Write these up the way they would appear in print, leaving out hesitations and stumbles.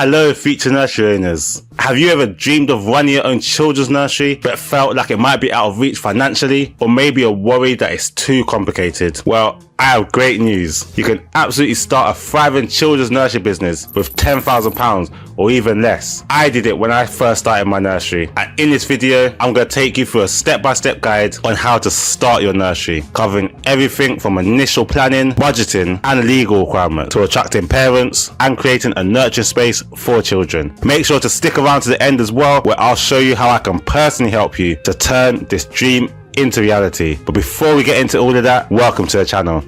Hello future nursery owners. Have you ever dreamed of running your own children's nursery but felt like it might be out of reach financially, or maybe you're worried that it's too complicated? Well, I have great news. You can absolutely start a thriving children's nursery business with £10,000 or even less. I did it when I first started my nursery, and in this video I'm going to take you through a step-by-step guide on how to start your nursery, covering everything from initial planning, budgeting and legal requirements to attracting parents and creating a nurturing space for children. Make sure to stick around to the end as well, where I'll show you how I can personally help you to turn this dream into reality. But before we get into all of that, welcome to the channel.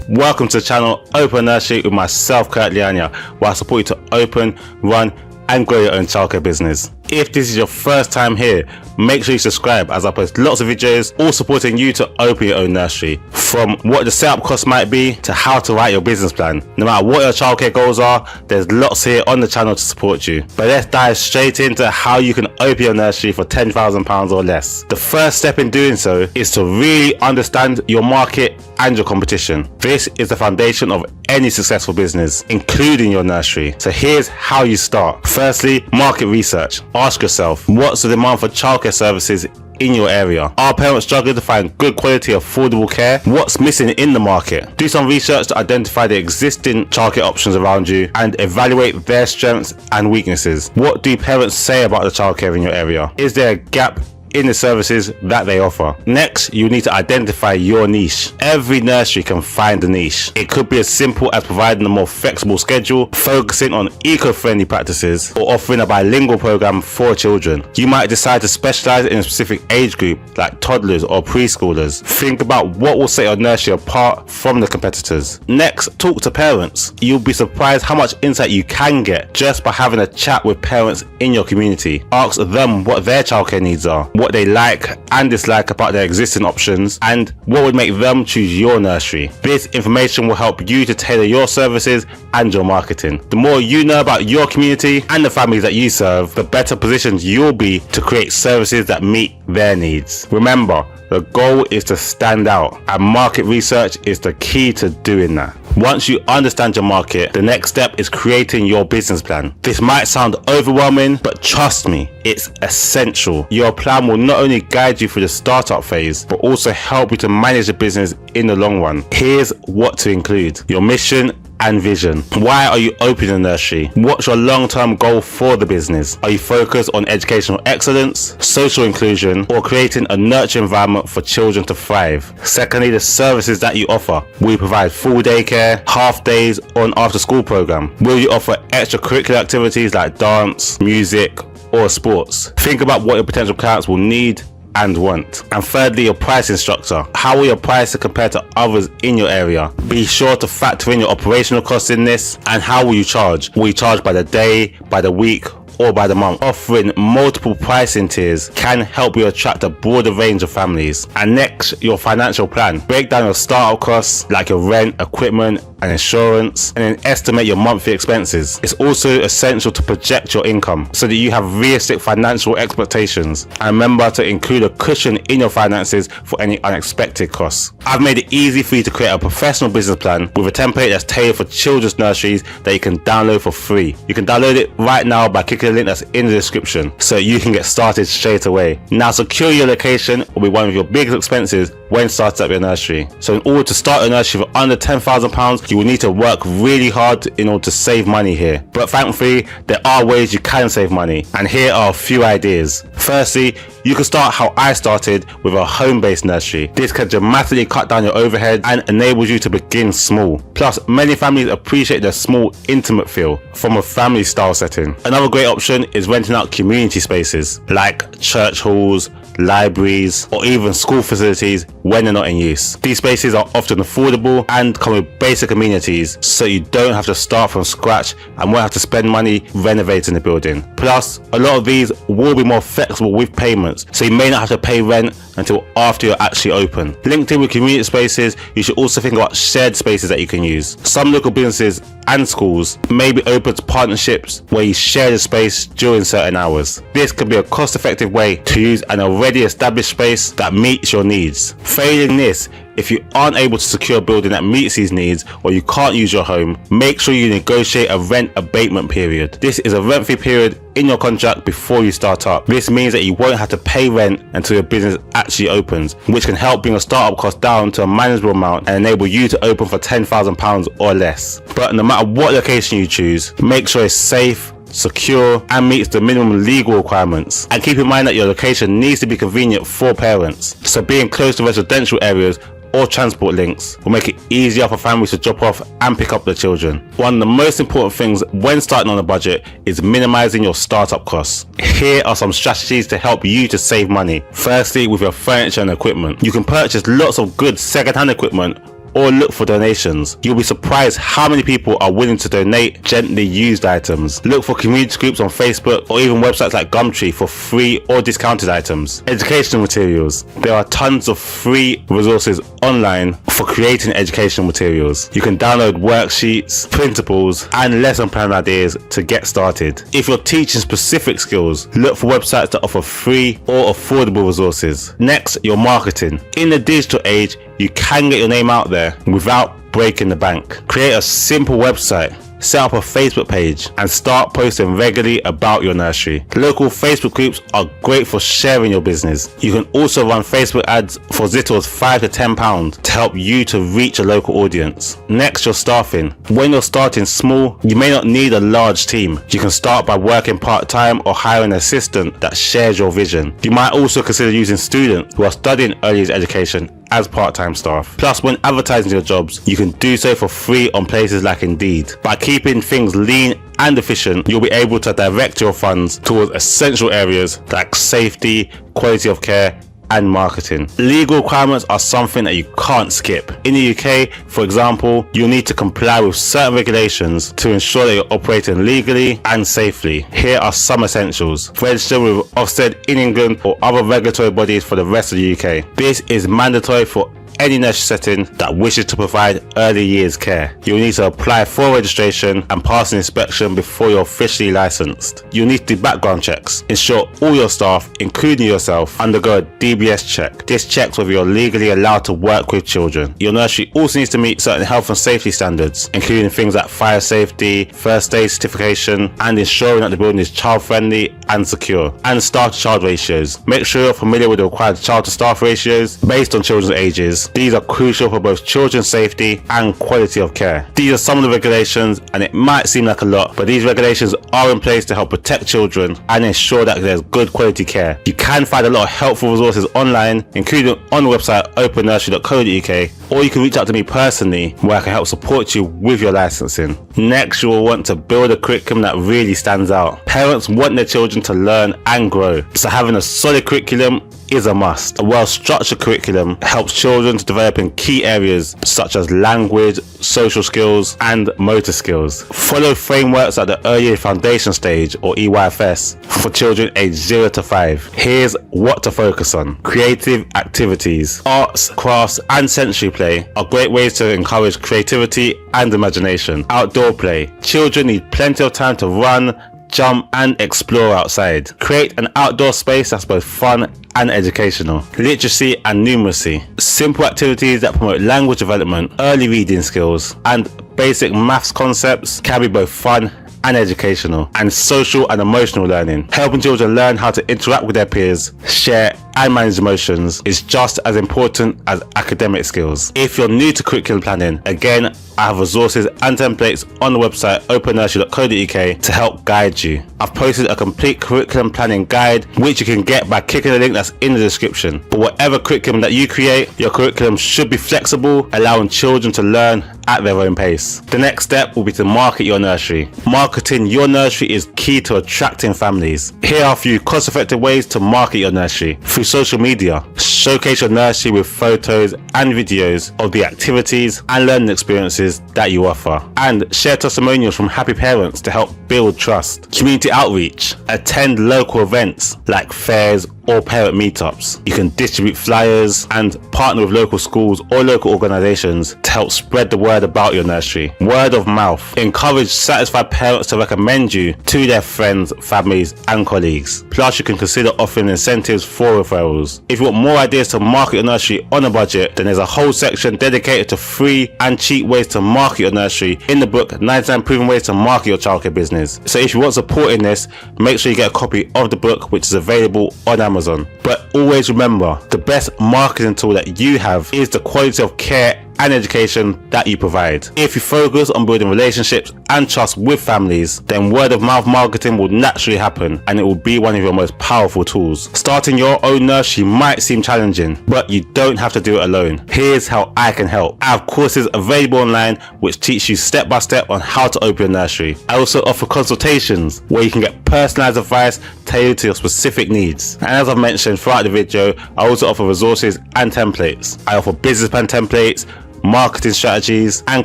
Welcome to the channel Open Nursery with myself, Kurt Liania, where I support you to open, run and grow your own childcare business. If this is your first time here, make sure you subscribe, as I post lots of videos all supporting you to open your own nursery. From what the setup cost might be to how to write your business plan. No matter what your childcare goals are, there's lots here on the channel to support you. But let's dive straight into how you can open your nursery for £10,000 or less. The first step in doing so is to really understand your market and your competition. This is the foundation of any successful business, including your nursery. So here's how you start. Firstly, market research. Ask yourself, what's the demand for childcare services in your area? Are parents struggling to find good quality, affordable care? What's missing in the market? Do some research to identify the existing childcare options around you and evaluate their strengths and weaknesses. What do parents say about the childcare in your area? Is there a gap in the services that they offer? Next, you need to identify your niche. Every nursery can find a niche. It could be as simple as providing a more flexible schedule, focusing on eco-friendly practices, or offering a bilingual program for children. You might decide to specialize in a specific age group like toddlers or preschoolers. Think about what will set your nursery apart from the competitors. Next, talk to parents. You'll be surprised how much insight you can get just by having a chat with parents in your community. Ask them what their childcare needs are, what they like and dislike about their existing options, and what would make them choose your nursery. This information will help you to tailor your services and your marketing. The more you know about your community and the families that you serve, the better positioned you'll be to create services that meet their needs. Remember, the goal is to stand out, and market research is the key to doing that. Once you understand your market, the next step is creating your business plan. This might sound overwhelming, but trust me, it's essential. Your plan will not only guide you through the startup phase, but also help you to manage the business in the long run. Here's what to include: your mission and vision. Why are you opening a nursery? What's your long-term goal for the business? Are you focused on educational excellence, social inclusion, or creating a nurturing environment for children to thrive? Secondly, the services that you offer. Will you provide full daycare, half days, or an after-school program? Will you offer extracurricular activities like dance, music, or sports? Think about what your potential clients will need and want. And thirdly, your pricing structure. How will your prices compare to others in your area? Be sure to factor in your operational costs in this. And how will you charge? Will you charge by the day, by the week, or by the month? Offering multiple pricing tiers can help you attract a broader range of families. And next, your financial plan. Break down your startup costs like your rent, equipment and insurance, and then estimate your monthly expenses. It's also essential to project your income so that you have realistic financial expectations, and remember to include a cushion in your finances for any unexpected costs. I've made it easy for you to create a professional business plan with a template that's tailored for children's nurseries that you can download for free. You can download it right now by clicking the link that's in the description so you can get started straight away. Now, secure your location will be one of your biggest expenses when starting up your nursery. So in order to start a nursery for under £10,000, you will need to work really hard in order to save money here. But thankfully, there are ways you can save money, and here are a few ideas. Firstly, you can start how I started, with a home-based nursery. This can dramatically cut down your overhead and enables you to begin small. Plus, many families appreciate the small, intimate feel from a family style setting. Another great option is renting out community spaces like church halls, libraries, or even school facilities when they're not in use. These spaces are often affordable and come with basic amenities, so you don't have to start from scratch and won't have to spend money renovating the building. Plus, a lot of these will be more flexible with payments, so you may not have to pay rent until after you're actually open. Linked in with community spaces, you should also think about shared spaces that you can use. Some local businesses and schools may be open to partnerships where you share the space during certain hours. This could be a cost-effective way to use an already established space that meets your needs. Failing this, If you aren't able to secure a building that meets these needs, or you can't use your home, make sure you negotiate a rent abatement period. This is a rent-free period in your contract before you start up. This means that you won't have to pay rent until your business actually opens, which can help bring your startup cost down to a manageable amount and enable you to open for £10,000 or less. But no matter what location you choose, make sure it's safe, secure, and meets the minimum legal requirements. And keep in mind that your location needs to be convenient for parents, so being close to residential areas or transport links will make it easier for families to drop off and pick up their children. One of the most important things when starting on a budget is minimizing your startup costs. Here are some strategies to help you to save money. Firstly, with your furniture and equipment. You can purchase lots of good second-hand equipment or look for donations. You'll be surprised how many people are willing to donate gently used items. Look for community groups on Facebook or even websites like Gumtree for free or discounted items. Educational materials. There are tons of free resources online for creating educational materials. You can download worksheets, printables, and lesson plan ideas to get started. If you're teaching specific skills, look for websites that offer free or affordable resources. Next, your marketing. In the digital age, you can get your name out there without breaking the bank. Create a simple website, set up a Facebook page, and start posting regularly about your nursery. Local Facebook groups are great for sharing your business. You can also run Facebook ads for as little as £5 to £10 to help you to reach a local audience. Next, your staffing. When you're starting small, you may not need a large team. You can start by working part-time or hiring an assistant that shares your vision. You might also consider using students who are studying early years education as part-time staff. Plus, when advertising your jobs, you can do so for free on places like Indeed. By keeping things lean and efficient, you'll be able to direct your funds towards essential areas like safety, quality of care, and marketing. Legal requirements are something that you can't skip. In the UK, for example, you'll need to comply with certain regulations to ensure that you're operating legally and safely. Here are some essentials. Register with Ofsted in England or other regulatory bodies for the rest of the UK. This is mandatory for any nursery setting that wishes to provide early years care. You'll need to apply for registration and pass an inspection before you're officially licensed. You'll need to do background checks. Ensure all your staff, including yourself, undergo a DBS check. This checks whether you're legally allowed to work with children. Your nursery also needs to meet certain health and safety standards, including things like fire safety, first aid certification, and ensuring that the building is child friendly and secure. And staff to child ratios. Make sure you're familiar with the required child to staff ratios based on children's ages. These are crucial for both children's safety and quality of care. These are some of the regulations, and it might seem like a lot, but these regulations are in place to help protect children and ensure that there's good quality care. You can find a lot of helpful resources online, including on the website opennursery.co.uk, or you can reach out to me personally where I can help support you with your licensing. Next, you will want to build a curriculum that really stands out. Parents want their children to learn and grow, so having a solid curriculum is a must. A well-structured curriculum helps children to develop in key areas such as language, social skills, and motor skills. Follow frameworks at the early foundation stage, or EYFS, for children aged 0 to 5. Here's what to focus on. Creative activities. Arts, crafts, and sensory play are great ways to encourage creativity and imagination. Outdoor play. Children need plenty of time to run, jump, and explore outside. Create an outdoor space that's both fun and educational. Literacy and numeracy. Simple activities that promote language development, early reading skills, and basic maths concepts can be both fun and educational. And social and emotional learning. Helping children learn how to interact with their peers, share, and manage emotions is just as important as academic skills. If you're new to curriculum planning, again, I have resources and templates on the website opennursery.co.uk to help guide you. I've posted a complete curriculum planning guide which you can get by clicking the link that's in the description. But whatever curriculum that you create, your curriculum should be flexible, allowing children to learn at their own pace. The next step will be to market your nursery. Marketing your nursery is key to attracting families. Here are a few cost-effective ways to market your nursery. Through social media, showcase your nursery with photos and videos of the activities and learning experiences that you offer, and share testimonials from happy parents to help build trust. Community outreach. Attend local events like fairs or parent meetups. You can distribute flyers and partner with local schools or local organizations to help spread the word about your nursery. Word of mouth. Encourage satisfied parents to recommend you to their friends, families and colleagues. Plus, you can consider offering incentives for referrals. If you want more ideas to market your nursery on a budget, then there's a whole section dedicated to free and cheap ways to market your nursery in the book 99 Proven Ways to Market Your Childcare Business. So if you want support in this, make sure you get a copy of the book, which is available on Amazon. But always remember, the best marketing tool that you have is the quality of care and education that you provide. If you focus on building relationships and trust with families, then word of mouth marketing will naturally happen, and it will be one of your most powerful tools. Starting your own nursery might seem challenging, but you don't have to do it alone. Here's how I can help. I have courses available online which teach you step by step on how to open a nursery. I also offer consultations where you can get personalized advice tailored to your specific needs. And as I've mentioned throughout the video, I also offer resources and templates. I offer business plan templates, marketing strategies and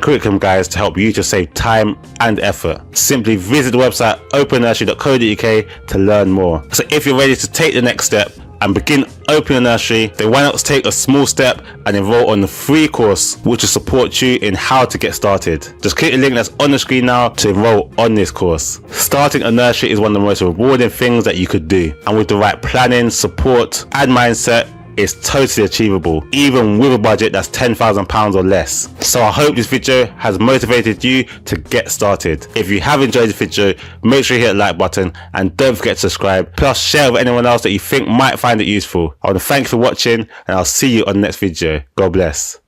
curriculum guides to help you to save time and effort. Simply visit the website opennursery.co.uk to learn more. So if you're ready to take the next step and begin opening a nursery, then why not take a small step and enroll on the free course which will support you in how to get started. Just click the link that's on the screen now to enroll on this course. Starting a nursery is one of the most rewarding things that you could do, and with the right planning, support and mindset, it's totally achievable, even with a budget that's £10,000 or less. So I hope this video has motivated you to get started. If you have enjoyed the video, make sure you hit the like button and don't forget to subscribe. Plus share with anyone else that you think might find it useful. I want to thank you for watching, and I'll see you on the next video. God bless.